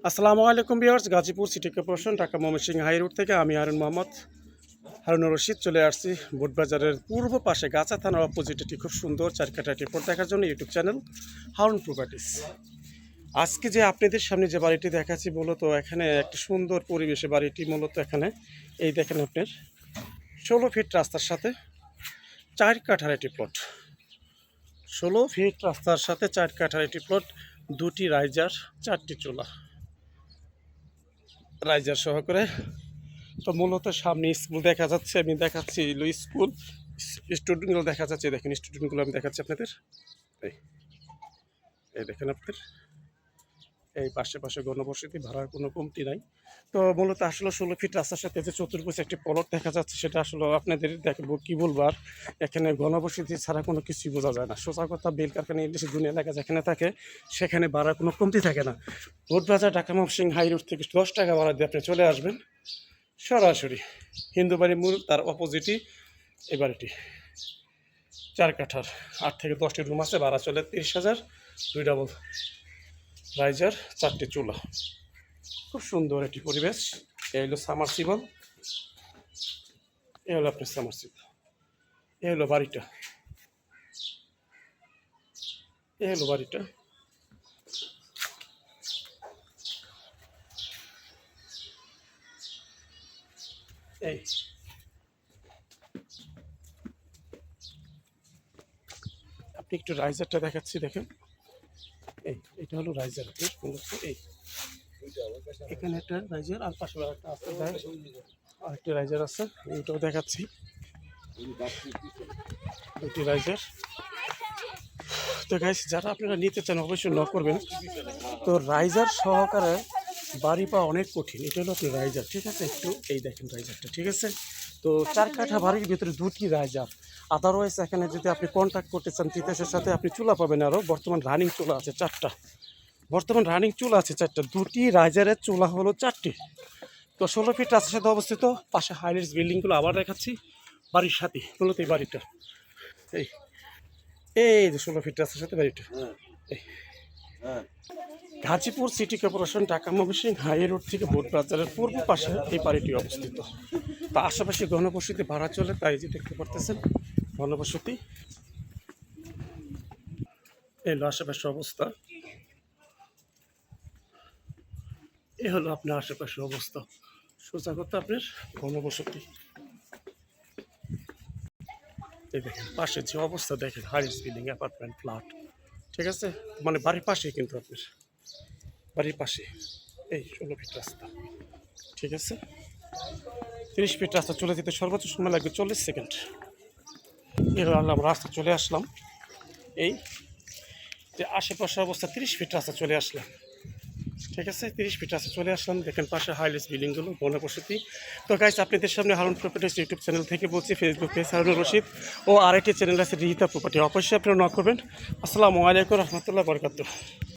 আসসালামু আলাইকুম viewers, Gazipur city corporation Dhaka Mymensingh high road থেকে আমি হারুন মোহাম্মদ হারুনুর রশিদ চলে আসছি বোটবাজারের পূর্ব পাশে গাছা থানার অপোজিট একটি খুব সুন্দর চারকাঠা রিপোর্ট দেখার জন্য ইউটিউব চ্যানেল হারুন প্রপার্টিস। আজকে যে আপনাদের সামনে যে বাড়িটি দেখাচ্ছি মূলত এখানে একটি সুন্দর পরিবেশে বাড়িটি মূলত এখানে এই দেখেন আপনার 16 ফিট রাস্তার সাথে 4 কাঠার একটি প্লট। 16 ফিট রাস্তার সাথে 4 কাঠার একটি প্লট, 2টি রাইজার, 4টি চুলা, রাইজার সহকারে। তো মূলত সামনে স্কুল দেখা যাচ্ছে, আমি দেখাচ্ছি স্কুল স্টুডেন্টগুলো দেখা যাচ্ছে। দেখেন স্টুডেন্টগুলো আমি দেখাচ্ছি আপনাদের। এই এই দেখেন আপনাদের এই পাশে পাশে গণবসতি, ভাড়ার কোনো কমতি নাই। তো মূলত আসলে 16 ফিট রাস্তার সাথে যে চতুর্ভুজ একটি প্লট দেখা যাচ্ছে, সেটা আসলে আপনাদের দেখবো কী বলবো। আর এখানে গণবসতি ছাড়া কোনো কিছুই বোঝা যায় না। সোজা কথা, বেল কারখানা ইংলিশে দুনিয়া এলাকা যেখানে থাকে সেখানে ভাড়ার কোনো কমতি থাকে না। বোটবাজার ঢাকা ময়মনসিংহ হাই রোড থেকে 10 টাকা ভাড়া দিয়ে আপনি চলে আসবেন সরাসরি হিন্দু বাড়ি মূল, তার অপোজিটই এই বাড়িটি। 4 কাঠার 8 থেকে 10টি রুম আছে, ভাড়া চলে 30,000, 2 ডাবল রাইজার, 4টি চুলা। খুব সুন্দর একটি পরিবেশ। এই হলো সামারসিবল, এই হলো আপনার সামারসিবল, এই হলো বাড়িটা, এই হলো বাড়িটা। এই আপনি একটু রাইজারটা দেখাচ্ছি, দেখেন। এটা হলো রাইজার। এই এখানে একটা রাইজার, আর পাশে একটা আছে, আরেকটি রাইজার আছে, এইটাও দেখাচ্ছি। দুটি রাইজার। তো গাইস, যারা আপনারা নিতে চান অবশ্যই নক করবেন। তো রাইজার সহকারে বাড়ি পাওয়া অনেক কঠিন। এটা হলো আপনি রাইজার, ঠিক আছে। একটু এই দেখেন রাইজারটা, ঠিক আছে। তো 4 কাঠা বাড়ির ভিতরে 2টি রাইজার। আদারওয়াইজ এখানে যদি আপনি কন্ট্যাক্ট করতে চান তিতাসের সাথে, আপনি চুলা পাবেন আরও। বর্তমান রানিং চুলা আছে 4টা, বর্তমান রানিং চুলা আছে 4টা। 2টি রাইজারের চুলা হলো 4টি। তো 16 ফিট রাস্তার সাথে অবস্থিত। পাশে হাইলাইটস বিল্ডিংগুলো আবার দেখাচ্ছি বাড়ির সাথে। মূলত এই বাড়িটা, এই এই যে 16 ফিট রাস্তার সাথে বাড়িটা। এই Gazipur city corporation Dhaka Mymensingh high road থেকে বোটবাজারের পূর্ব পাশে এই বাড়িটি অবস্থিত। তা আশেপাশে ঘনবসতি ভাড়া চলে, তাই যে দেখতে পারতেছেন ঘনবসতি। এই হলো আশেপাশের অবস্থা, এ হলো আপনার আশেপাশের অবস্থা। সোজা কথা আপনার ঘনবসতি। এই দেখেন পাশে যে অবস্থা, দেখেন হাইস বিল্ডিং, অ্যাপার্টমেন্ট, ফ্ল্যাট, ঠিক আছে। মানে বাড়ির পাশেই কিন্তু আপনার বাড়ির পাশে। এই 16 ফিট রাস্তা, ঠিক আছে। 30 ফিট রাস্তা চলে যেতে সর্বোচ্চ সময় লাগবে 40 সেকেন্ড। এবার আমরা রাস্তা চলে আসলাম। এই যে আশেপাশে অবস্থা, 30 ফিট রাস্তা চলে আসলাম, ঠিক আছে। 30 ফিট রাস্তা চলে আসলাম। দেখেন পাশে হাইলাইটস বিল্ডিংগুলো, ঘনবসতি। তো গাইস, আপনাদের সামনে হারুন প্রপার্টিস ইউটিউব চ্যানেল থেকে বলছি, ফেসবুক পেজ হারুনুর রশিদ, ও আরেকটি চ্যানেল আছে রিহিতা প্রপার্টি। অবশ্যই আপনারা নক করবেন। আসসালামু আলাইকুম রহমতুল্লাহ বরকাতুহ।